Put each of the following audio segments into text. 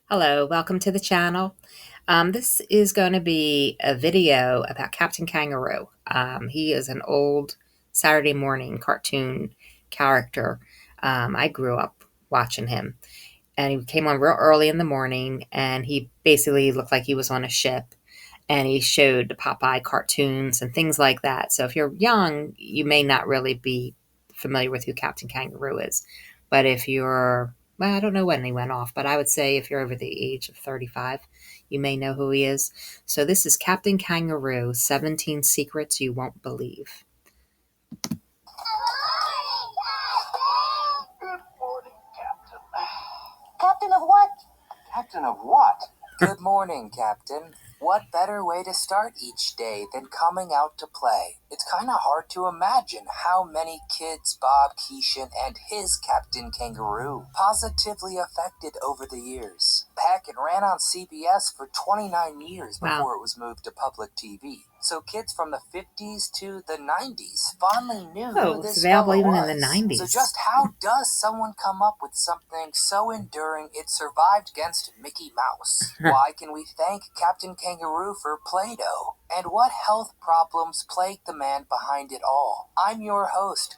Hello, welcome to the channel. This is going to be a video about Captain Kangaroo. He is an old Saturday morning cartoon character. I grew up watching him, and he came on real early in the morning, and he basically looked like he was on a ship, and he showed Popeye cartoons and things like that. So if you're young, you may not really be familiar with who Captain Kangaroo is. But if you're, well, I don't know when he went off, but I would say if you're over the age of 35, you may know who he is. So this is Captain Kangaroo, 17 Secrets You Won't Believe. Good morning, Captain. Captain of what? Captain of what? Good morning, Captain. What better way to start each day than coming out to play? It's kind of hard to imagine how many kids Bob Keeshan and his Captain Kangaroo positively affected over the years. Heck, it ran on CBS for 29 years before it was moved to public TV. So kids from the 50s to the 90s fondly knew who this available fellow even was. in the 90s. So just how does someone come up with something so enduring it survived against Mickey Mouse? Why can we thank Captain Kangaroo for Play-Doh? And what health problems plague the man behind it all? I'm your host,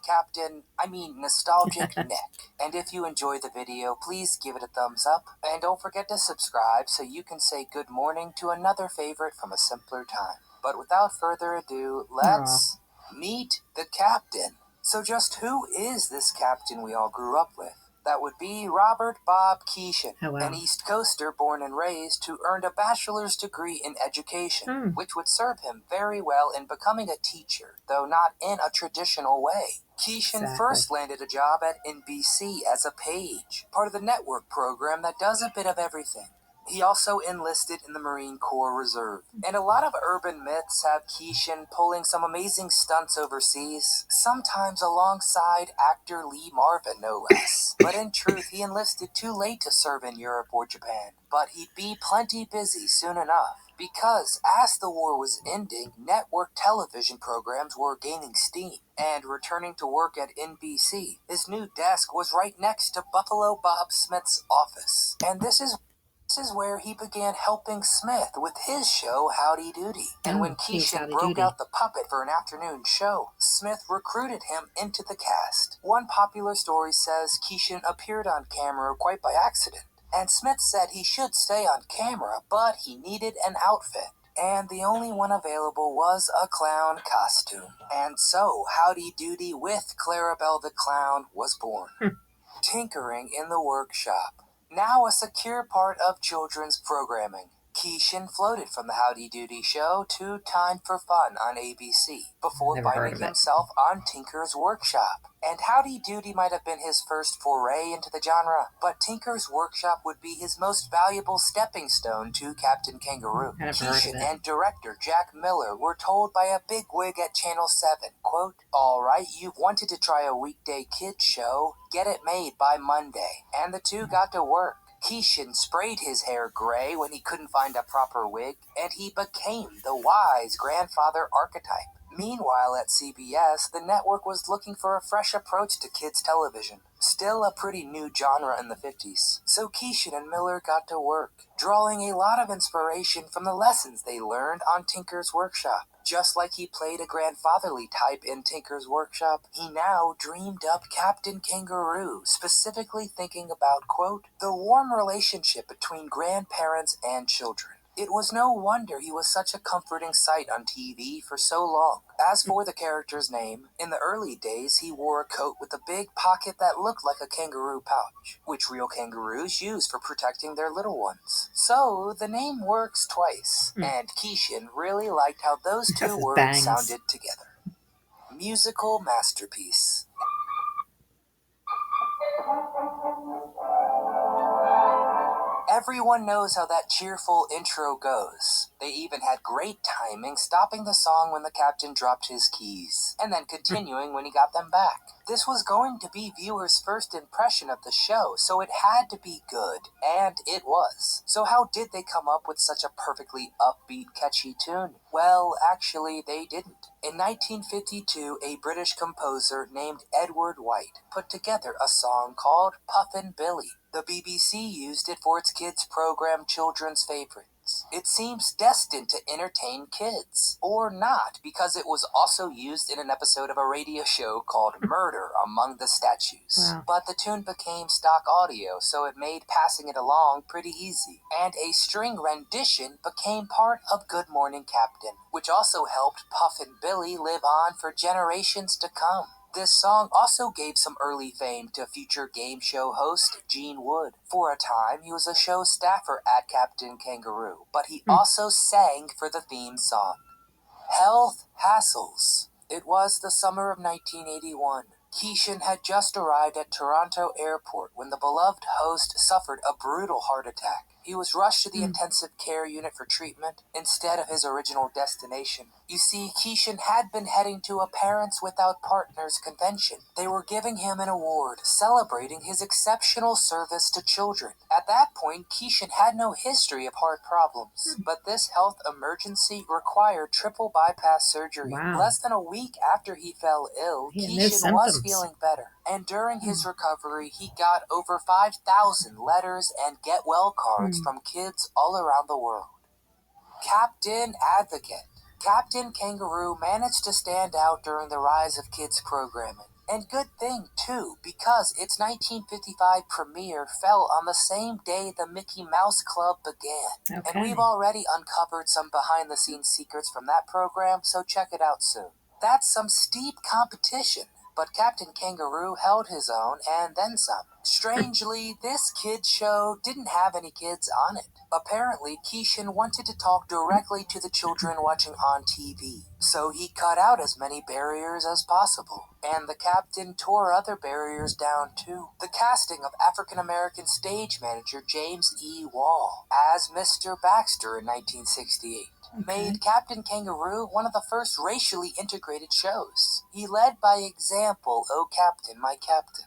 Nostalgic Nick. And if you enjoy the video, please give it a thumbs up. And don't forget to subscribe so you can say good morning to another favorite from a simpler time. But without further ado, let's meet the captain. So just who is this captain we all grew up with? That would be Robert Bob Keeshan, an East Coaster born and raised who earned a bachelor's degree in education, which would serve him very well in becoming a teacher, though not in a traditional way. Keeshan first landed a job at NBC as a page, part of the network program that does a bit of everything. He also enlisted in the Marine Corps Reserve. And a lot of urban myths have Keeshan pulling some amazing stunts overseas, sometimes alongside actor Lee Marvin, no less. But in truth, he enlisted too late to serve in Europe or Japan. But he'd be plenty busy soon enough. Because as the war was ending, network television programs were gaining steam. And returning to work at NBC, his new desk was right next to Buffalo Bob Smith's office. And this is where he began helping Smith with his show Howdy Doody. And when Keeshan broke out the puppet for an afternoon show, Smith recruited him into the cast. One popular story says Keeshan appeared on camera quite by accident, and Smith said he should stay on camera, but he needed an outfit. And the only one available was a clown costume. And so Howdy Doody with Clarabelle the Clown was born. Tinkering in the Workshop. Now a secure part of children's programming. Keeshan floated from the Howdy Doody show to Time for Fun on ABC before finding himself on Tinker's Workshop. And Howdy Doody might have been his first foray into the genre, but Tinker's Workshop would be his most valuable stepping stone to Captain Kangaroo. Keeshan and director Jack Miller were told by a bigwig at Channel 7, quote, "Alright, you've wanted to try a weekday kids show. Get it made by Monday." And the two got to work. Keeshan sprayed his hair gray when he couldn't find a proper wig, and he became the wise grandfather archetype. Meanwhile, at CBS, the network was looking for a fresh approach to kids' television. Still a pretty new genre in the 50s. So Keeshan and Miller got to work, drawing a lot of inspiration from the lessons they learned on Tinker's Workshop. Just like he played a grandfatherly type in Tinker's Workshop, he now dreamed up Captain Kangaroo, specifically thinking about, quote, the warm relationship between grandparents and children. It was no wonder he was such a comforting sight on TV for so long. As for the character's name, in the early days he wore a coat with a big pocket that looked like a kangaroo pouch, which real kangaroos use for protecting their little ones. So the name works twice, and Keeshan really liked how those two words sounded together. Musical masterpiece. Everyone knows how that cheerful intro goes. They even had great timing, stopping the song when the captain dropped his keys, and then continuing when he got them back. This was going to be viewers' first impression of the show, so it had to be good, and it was. So how did they come up with such a perfectly upbeat, catchy tune? Well, actually, they didn't. In 1952, a British composer named Edward White put together a song called Puffin' Billy. The BBC used it for its kids' program Children's Favorites. It seems destined to entertain kids. Or not, because it was also used in an episode of a radio show called Murder Among the Statues. Wow. But the tune became stock audio, so it made passing it along pretty easy. And a string rendition became part of Good Morning Captain, which also helped Puff and Billy live on for generations to come. This song also gave some early fame to future game show host Gene Wood. For a time, he was a show staffer at Captain Kangaroo, but he also sang for the theme song. Health hassles. It was the summer of 1981. Keishan had just arrived at Toronto Airport when the beloved host suffered a brutal heart attack. He was rushed to the intensive care unit for treatment instead of his original destination. You see, Keishan had been heading to a Parents Without Partners convention. They were giving him an award celebrating his exceptional service to children. At that point, Keishan had no history of heart problems, but this health emergency required triple bypass surgery. Wow. Less than a week after he fell ill, He had no Keishan was symptoms. feeling better. And during his recovery, he got over 5,000 letters and get well cards from kids all around the world. Captain Advocate. Captain Kangaroo managed to stand out during the rise of kids programming. And good thing, too, because its 1955 premiere fell on the same day the Mickey Mouse Club began. Okay. And we've already uncovered some behind-the-scenes secrets from that program, so check it out soon. That's some steep competition, but Captain Kangaroo held his own and then some. Strangely, this kids show didn't have any kids on it. Apparently, Keishan wanted to talk directly to the children watching on TV, so he cut out as many barriers as possible. And the captain tore other barriers down too. The casting of African-American stage manager James E. Wall as Mr. Baxter in 1968 made Captain Kangaroo one of the first racially integrated shows. He led by example, "Oh Captain, my Captain."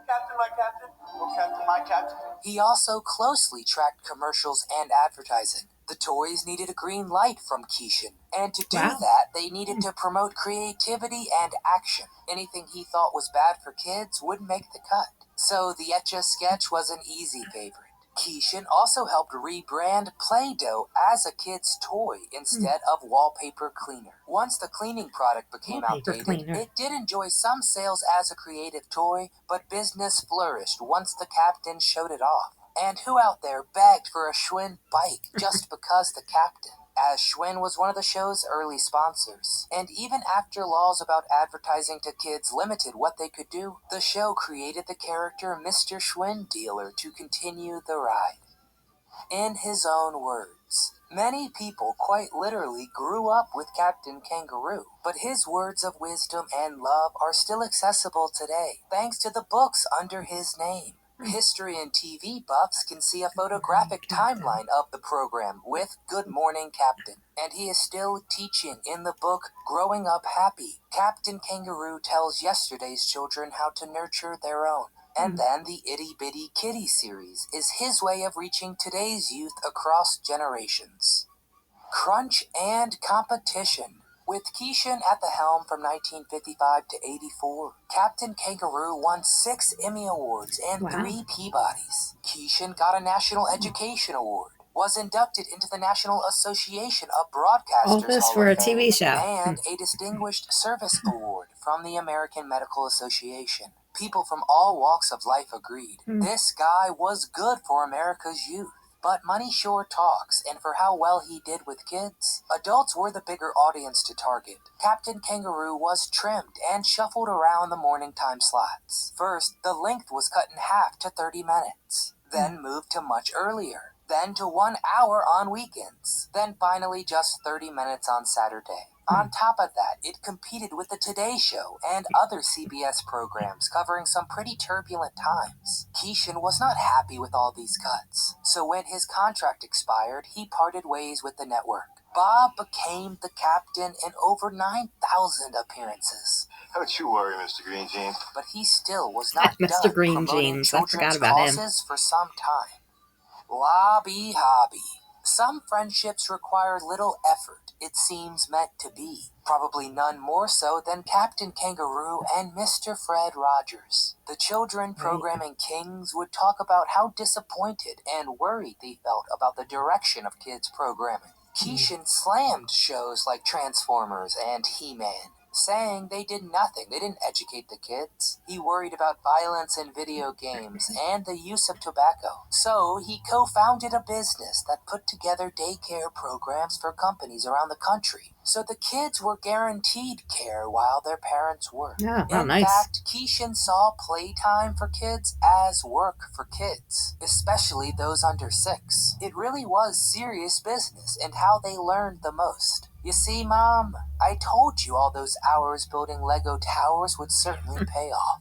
Captain, my captain. Oh, Captain, my captain. He also closely tracked commercials and advertising. The toys needed a green light from Keishan, and to do that, they needed to promote creativity and action. Anything he thought was bad for kids wouldn't make the cut. So the Etch-a-Sketch was an easy favorite. Keishan also helped rebrand Play-Doh as a kid's toy instead of wallpaper cleaner. Once the cleaning product became outdated, it did enjoy some sales as a creative toy, but business flourished once the captain showed it off. And who out there begged for a Schwinn bike just because the captain? As Schwinn was one of the show's early sponsors. And even after laws about advertising to kids limited what they could do, the show created the character Mr. Schwinn Dealer to continue the ride. In his own words, many people quite literally grew up with Captain Kangaroo, but his words of wisdom and love are still accessible today, thanks to the books under his name. History and TV buffs can see a photographic timeline of the program with Good Morning Captain, and he is still teaching in the book Growing Up Happy. Captain Kangaroo tells yesterday's children how to nurture their own. And then the Itty Bitty Kitty series is his way of reaching today's youth across generations. Crunch and competition. With Keishan at the helm from 1955 to 84, Captain Kangaroo won 6 Emmy Awards and 3 Peabodys. Keishan got a National Education Award, was inducted into the National Association of Broadcasters All this Hall for of a Fame, TV show. and a Distinguished Service Award from the American Medical Association. People from all walks of life agreed. This guy was good for America's youth. But money sure talks, and for how well he did with kids, adults were the bigger audience to target. Captain Kangaroo was trimmed and shuffled around the morning time slots. First, the length was cut in half to 30 minutes, then moved to much earlier, then to 1 hour on weekends, then finally just 30 minutes on Saturday. On top of that, it competed with the Today Show and other CBS programs covering some pretty turbulent times. Keishan was not happy with all these cuts, so when his contract expired, he parted ways with the network. Bob became the captain in over 9,000 appearances. Don't you worry, Mr. Green Jeans. But he still was not Mr. done Green promoting Jeans. I forgot children's about him. causes for some time. Lobby Hobby. Some friendships require little effort, it seems meant to be. Probably none more so than Captain Kangaroo and Mr. Fred Rogers. The children Right. programming kings would talk about how disappointed and worried they felt about the direction of kids' programming. Keishan slammed shows like Transformers and He-Man, saying they did nothing. They didn't educate the kids. He worried about violence in video games and the use of tobacco. So he co-founded a business that put together daycare programs for companies around the country. So the kids were guaranteed care while their parents worked. Oh, how In nice. fact, Keishan saw playtime for kids as work for kids, especially those under 6. It really was serious business and how they learned the most. You see, Mom, I told you all those hours building Lego towers would certainly pay off.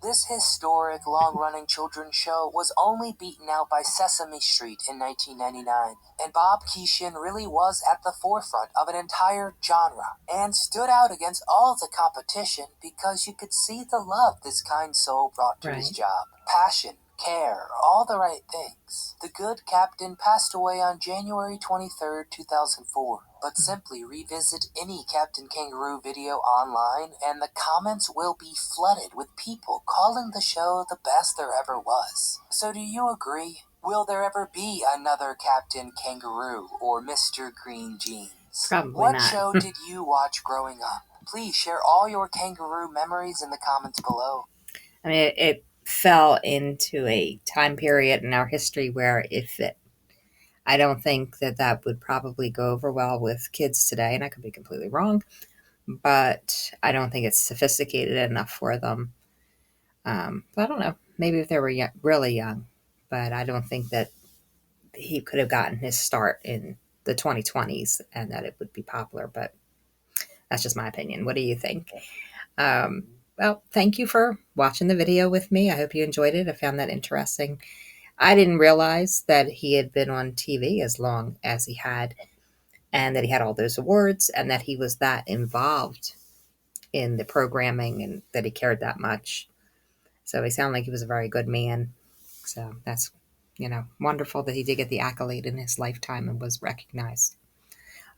This historic, long-running children's show was only beaten out by Sesame Street in 1999, and Bob Keeshan really was at the forefront of an entire genre, and stood out against all the competition because you could see the love this kind soul brought to his Right. job. Passion, care, all the right things. The good captain passed away on January 23rd, 2004. But simply revisit any Captain Kangaroo video online and the comments will be flooded with people calling the show the best there ever was. So do you agree? Will there ever be another Captain Kangaroo or Mr. Green Jeans? Probably What not. show did you watch growing up? Please share all your kangaroo memories in the comments below. I mean, it fell into a time period in our history where it fit. I don't think that that would probably go over well with kids today, and I could be completely wrong, but I don't think it's sophisticated enough for them. I don't know. Maybe if they were really young, but I don't think that he could have gotten his start in the 2020s and that it would be popular. But that's just my opinion. What do you think? Well, thank you for watching the video with me. I hope you enjoyed it. I found that interesting. I didn't realize that he had been on TV as long as he had, and that he had all those awards, and that he was that involved in the programming and that he cared that much. So he sounded like he was a very good man. So that's, wonderful that he did get the accolade in his lifetime and was recognized.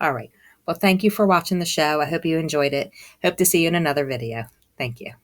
All right. Well, thank you for watching the show. I hope you enjoyed it. Hope to see you in another video. Thank you.